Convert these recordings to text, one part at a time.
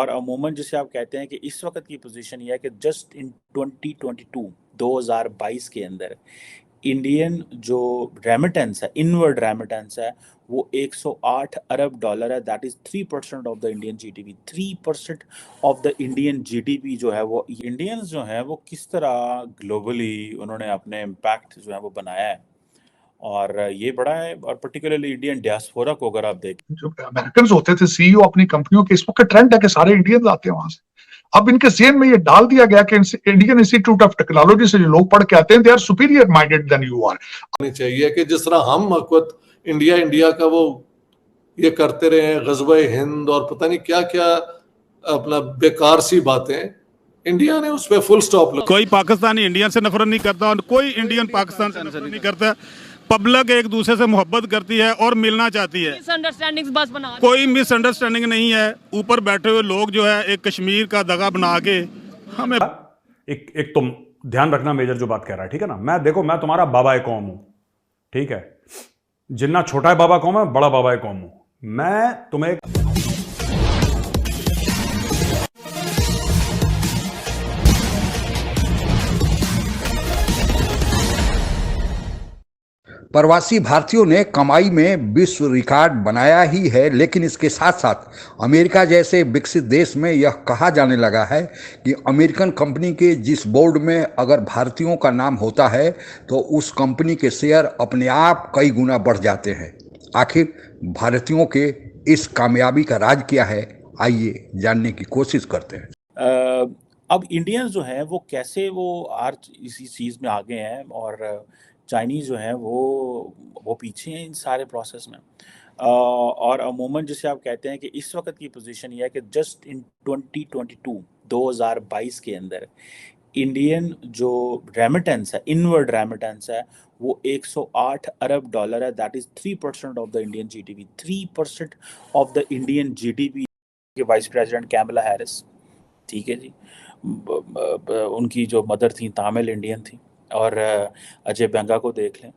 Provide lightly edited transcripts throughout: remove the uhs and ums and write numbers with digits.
और अमूमन जिसे आप कहते हैं कि इस वक्त की पोजीशन ये है कि जस्ट इन 2022 के अंदर इंडियन जो रेमिटेंस है, इनवर्ड रेमिटेंस है, वो 108 अरब डॉलर है। That is 3% of the Indian GDP. 3% of the Indian GDP जो है वो इंडियंस जो है वो किस तरह ग्लोबली उन्होंने अपने इम्पैक्ट जो है वो बनाया है, और ये बड़ा है। और पर्टिकुलरली इंडियन डियास्पोरा को अगर आप देखें, जो अमेरिकन होते थे सीईओ अपनी कंपनियों के, इस वक्त ट्रेंड है कि सारे इंडियंस आते हैं वहां से। अब इनके जेहन में ये डाल दिया गया कि इंडियन इंस्टीट्यूट ऑफ टेक्नोलॉजी से जो लोग पढ़ के आते हैं, they are superior minded than you are. चाहिए कि जिस तरह हम इंडिया का वो ये करते रहे, गज़वे हिंद और पता नहीं क्या क्या अपना बेकार सी बातें, इंडिया ने उस पर फुल स्टॉप लगा। कोई पाकिस्तानी इंडियन से नफरत नहीं करता और कोई इंडियन पाकिस्तान से नफरत नहीं करता। पब्लिक एक दूसरे से मोहब्बत करती है और मिलना चाहती है। कोई मिसअंडरस्टैंडिंग नहीं है। ऊपर बैठे हुए लोग जो है एक कश्मीर का दगा बना के हमें एक तुम ध्यान रखना मेजर जो बात कह रहा है, ठीक है ना। मैं तुम्हारा बाबा कौम हूं, ठीक है। जिन्ना छोटा है बाबा कौम है, बड़ा बाबा कौम हूं मैं। तुम्हें प्रवासी भारतीयों ने कमाई में विश्व रिकॉर्ड बनाया ही है, लेकिन इसके साथ साथ अमेरिका जैसे विकसित देश में यह कहा जाने लगा है कि अमेरिकन कंपनी के जिस बोर्ड में अगर भारतीयों का नाम होता है तो उस कंपनी के शेयर अपने आप कई गुना बढ़ जाते हैं। आखिर भारतीयों के इस कामयाबी का राज क्या है, आइए जानने की कोशिश करते हैं। अब इंडियंस जो हैं वो कैसे वो इसी चीज़ में आगे हैं, और चाइनीज़ जो हैं वो पीछे हैं इन सारे प्रोसेस में। और अमूमन जिसे आप कहते हैं कि इस वक्त की पोजीशन ये है कि जस्ट इन 2022 के अंदर इंडियन जो रेमिटेंस है, इनवर्ड रेमिटेंस है, वो 108 अरब डॉलर है। That is 3% of the Indian GDP. 3% of the Indian GDP के वाइस प्रेसिडेंट कैमला हैरिस, ठीक है जी। उनकी जो मदर थी तामिल इंडियन थी। और अजय बेंगा को देख लें,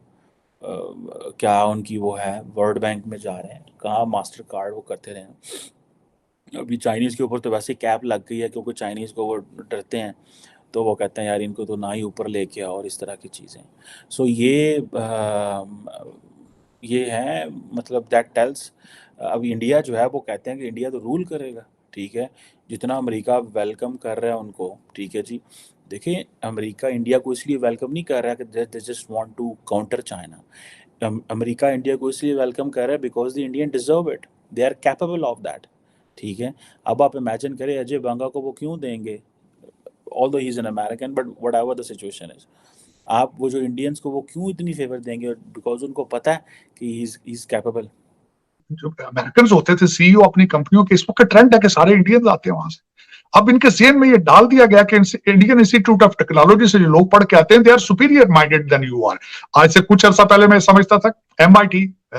क्या उनकी वो है, वर्ल्ड बैंक में जा रहे हैं, कहाँ मास्टर कार्ड वो करते रहे हैं। अभी चाइनीज़ के ऊपर तो वैसे कैप लग गई है, क्योंकि चाइनीज़ को वो डरते हैं, तो वो कहते हैं यार इनको तो ना ही ऊपर लेके आओ, और इस तरह की चीज़ें। सो ये है, मतलब दैट टेल्स। अब इंडिया जो है वो कहते हैं कि इंडिया तो रूल करेगा, ठीक है। जितना अमेरिका वेलकम कर रहा है उनको, ठीक है जी। देखिए, अमेरिका इंडिया को इसलिए वेलकम नहीं कर रहा है कि they just want to counter China. America India को इसलिए वेलकम कर रहा है because the Indian deserve it, they are capable of that, ठीक है। अब आप इमेजिन करें अजय बंगा को वो क्यों देंगे, although he is an American, but whatever the situation is, आप वो जो इंडियंस को वो क्यों इतनी फेवर देंगे, बिकॉज उनको पता है कि ही इज कैपेबल। जो अमेरिकन होते थे सीईओ अपनी कंपनियों के, इस वक्त ट्रेंड है कि सारे इंडियंस आते हैं वहां से। अब इनके जेहन में ये डाल दिया गया कि इंडियन इंस्टीट्यूट ऑफ टेक्नोलॉजी से जो लोग पढ़ के आते हैं, they are superior minded than you are. आज से कुछ अर्सा पहले मैं समझता था MIT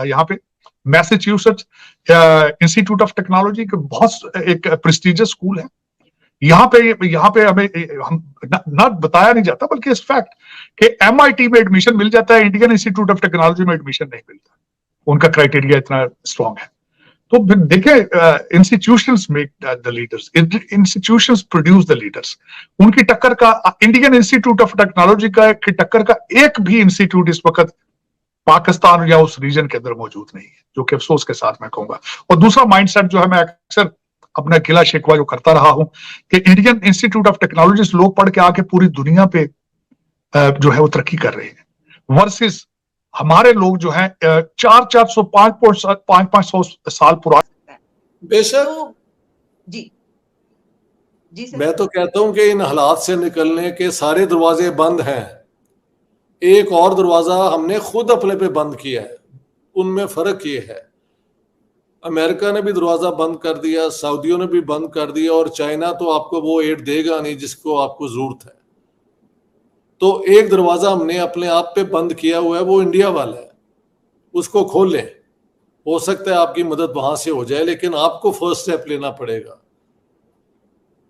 यहाँ पे, मैसेच्यूसेट्स इंस्टीट्यूट ऑफ टेक्नोलॉजी के बहुत एक प्रेस्टिजियस स्कूल है। यहाँ पे हमें हम ना बताया नहीं जाता, बल्कि इस फैक्ट कि MIT में एडमिशन मिल जाता है, इंडियन इंस्टीट्यूट ऑफ टेक्नोलॉजी में एडमिशन नहीं मिलता। उनका क्राइटेरिया इतना स्ट्रॉन्ग है। तो देखें, institutions make the leaders, institutions produce the leaders. उनकी टक्कर का इंडियन इंस्टीट्यूट ऑफ टेक्नोलॉजी की टक्कर का एक भी इंस्टीट्यूट इस वक्त पाकिस्तान या उस रीजन के अंदर मौजूद नहीं है, जो कि अफसोस के साथ मैं कहूंगा। और दूसरा माइंडसेट जो है, मैं अक्सर अपना गिला शिकवा जो करता रहा हूं कि इंडियन इंस्टीट्यूट ऑफ टेक्नोलॉजी से लोग पढ़ के आके पूरी दुनिया पे जो है वो तरक्की कर रहे हैं, वर्सेस हमारे लोग जो हैं 400 500 साल पुराने। बेशक जी मैं तो कहता हूं कि इन हालात से निकलने के सारे दरवाजे बंद हैं। एक और दरवाजा हमने खुद अपने पे बंद किया है। उनमें फर्क ये है, अमेरिका ने भी दरवाजा बंद कर दिया, सऊदियों ने भी बंद कर दिया, और चाइना तो आपको वो एड देगा नहीं जिसको आपको जरूरत है। तो एक दरवाजा हमने अपने आप पे बंद किया हुआ है, वो इंडिया वाला है, उसको खोल लें। हो सकता है आपकी मदद वहां से हो जाए, लेकिन आपको फर्स्ट स्टेप लेना पड़ेगा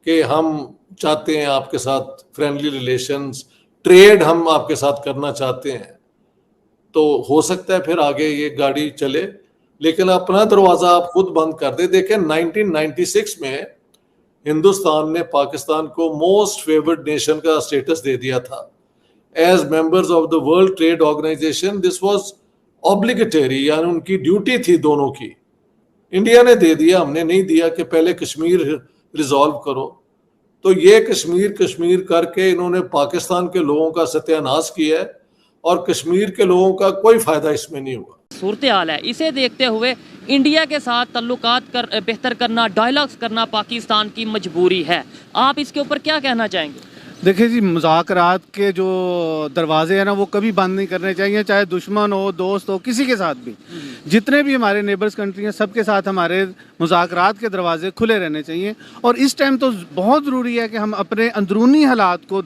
कि हम चाहते हैं आपके साथ फ्रेंडली रिलेशंस, ट्रेड हम आपके साथ करना चाहते हैं, तो हो सकता है फिर आगे ये गाड़ी चले। लेकिन अपना दरवाजा आप खुद बंद कर दे। देखें 1996 में हिंदुस्तान ने पाकिस्तान को मोस्ट फेवर्ड नेशन का स्टेटस दे दिया था। As members of the World Trade Organization this was obligatory, यानी उनकी ड्यूटी थी दोनों की। इंडिया ने दे दिया, हमने नहीं दिया कि पहले कश्मीर रिजॉल्व करो। तो ये कश्मीर करके इन्होंने पाकिस्तान के लोगों का सत्यानाश किया है और कश्मीर के लोगों का कोई फायदा इसमें नहीं हुआ। सूरत हाल है, इसे देखते हुए इंडिया के साथ ताल्लुकात बेहतर करना, डायलॉग्स करना पाकिस्तान की मजबूरी है। आप इसके ऊपर क्या कहना चाहेंगे? देखिए जी, मुज़ाकरात के जो दरवाजे हैं ना, वो कभी बंद नहीं करने चाहिए, चाहे दुश्मन हो, दोस्त हो, किसी के साथ भी। जितने भी हमारे नेबर्स कंट्री हैं, सबके साथ हमारे मुज़ाकरात के दरवाजे खुले रहने चाहिए। और इस टाइम तो बहुत ज़रूरी है कि हम अपने अंदरूनी हालात को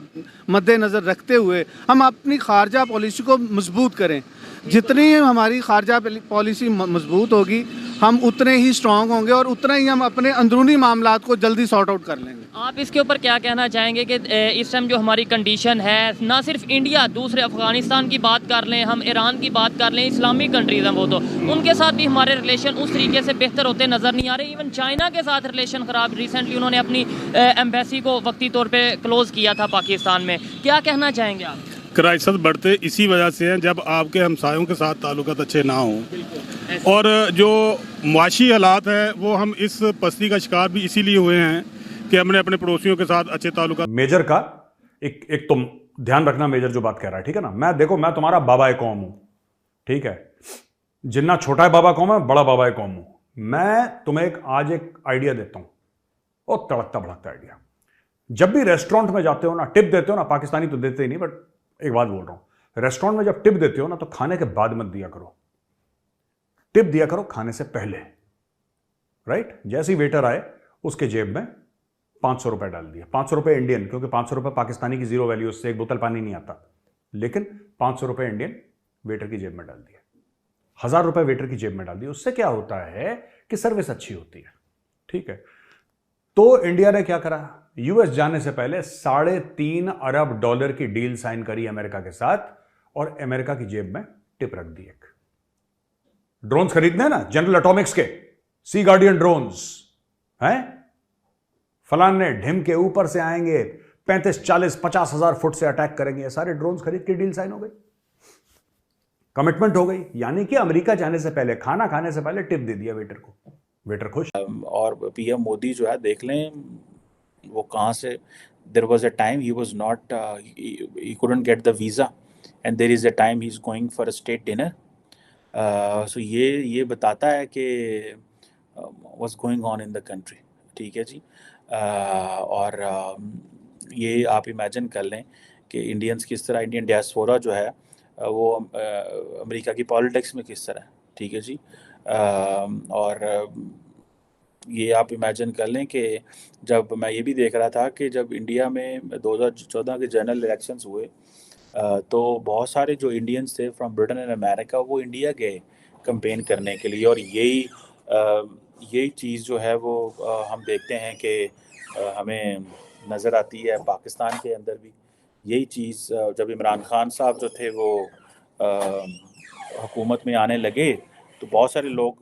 मद्देनज़र रखते हुए हम अपनी खारजा पॉलिसी को मजबूत करें। जितनी हमारी खारजा पॉलिसी मजबूत होगी, हम उतने ही स्ट्रॉन्ग होंगे और उतना ही हम अपने अंदरूनी मामलात को जल्दी सॉर्ट आउट कर लेंगे। आप इसके ऊपर क्या कहना चाहेंगे कि इस टाइम जो हमारी कंडीशन है, ना सिर्फ इंडिया, दूसरे अफगानिस्तान की बात कर लें, हम ईरान की बात कर लें, इस्लामिक कंट्रीज हैं वो, तो उनके साथ भी हमारे रिलेशन उस तरीके से बेहतर होते नज़र नहीं आ रहे। इवन चाइना के साथ रिलेशन ख़राब, रिसेंटली उन्होंने अपनी एम्बेसी को वक्ती तौर पर क्लोज़ किया था पाकिस्तान में। क्या कहना चाहेंगे आप? क्राइसिस बढ़ते इसी वजह से हैं जब आपके हमसायों के साथ ताल्लुकात अच्छे ना हों, और जो मुआशी हालात है वो हम इस पस्ती का शिकार भी इसीलिए हुए हैं कि हमने अपने पड़ोसियों के साथ अच्छे ताल्लुकात। मेजर का एक तुम ध्यान रखना, मेजर जो बात कह रहा है, ठीक है ना। मैं तुम्हारा बाबा कौम हूं, ठीक है। जिन्ना छोटा है बाबा कौम है, बड़ा बाबा कौम हूं। मैं तुम्हें आज एक आइडिया देता हूं, और तड़कता भड़कता आइडिया। जब भी रेस्टोरेंट में जाते हो ना, टिप देते हो ना, पाकिस्तानी तो देते ही नहीं, बट एक बात बोल रहा हूं, रेस्टोरेंट में जब टिप देते हो ना, तो खाने के बाद मत दिया करो, टिप दिया करो खाने से पहले, राइट। जैसे ही वेटर आए उसके जेब में 500 रुपए डाल दिया। 500 रुपए इंडियन, क्योंकि 500 रुपए पाकिस्तानी की जीरो वैल्यू, उससे एक बोतल पानी नहीं आता, लेकिन 500 रुपए इंडियन वेटर की जेब में डाल दिया। 1000 रुपए वेटर की जेब में डाल दिया। उससे क्या होता है कि सर्विस अच्छी होती है, ठीक है। तो इंडिया ने क्या करा, यूएस जाने से पहले $3.5 अरब की डील साइन करी अमेरिका के साथ, और अमेरिका की जेब में टिप रख दी। एक ड्रोन्स खरीदने ना, जनरल एटॉमिक्स के सी गार्डियन ड्रोन्स हैं, फलाने ढिम के ऊपर से आएंगे, 35, 40, 50 हजार फुट से अटैक करेंगे, ये सारे ड्रोन्स खरीद के डील साइन हो गई, कमिटमेंट हो गई। यानी कि अमेरिका जाने से पहले, खाना खाने से पहले टिप दे दिया वेटर को, वेटर खुश। और पीएम मोदी जो है, देख लें वो कहाँ से, there was a time he was not, he couldn't get the visa, and there is a time he is going for a state dinner. So ये बताता है कि what's going on in the country, ठीक है जी। और ये आप imagine कर लें कि इंडियंस किस तरह, इंडियन डियास्पोरा जो है वो अमेरिका की पॉलिटिक्स में किस तरह है, ठीक है जी। और ये आप इमेजिन कर लें कि जब मैं ये भी देख रहा था कि जब इंडिया में 2014 के जनरल इलेक्शंस हुए, तो बहुत सारे जो इंडियंस थे फ्रॉम ब्रिटेन एंड अमेरिका, वो इंडिया गए कैंपेन करने के लिए। और यही चीज़ जो है वो हम देखते हैं कि हमें नज़र आती है पाकिस्तान के अंदर भी। यही चीज़ जब इमरान खान साहब जो थे वो हुकूमत में आने लगे, तो बहुत सारे लोग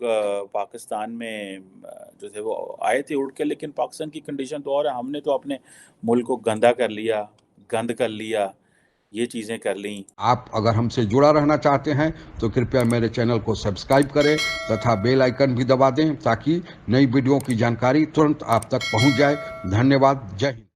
पाकिस्तान में जो थे वो आए थे उड़ के, लेकिन पाकिस्तान की कंडीशन तो और है। हमने तो अपने मुल्क को गंदा कर लिया, गंद कर लिया, ये चीज़ें कर ली। आप अगर हमसे जुड़ा रहना चाहते हैं तो कृपया मेरे चैनल को सब्सक्राइब करें तथा बेल आइकन भी दबा दें, ताकि नई वीडियो की जानकारी तुरंत आप तक पहुंच जाए। धन्यवाद। जय हिंद।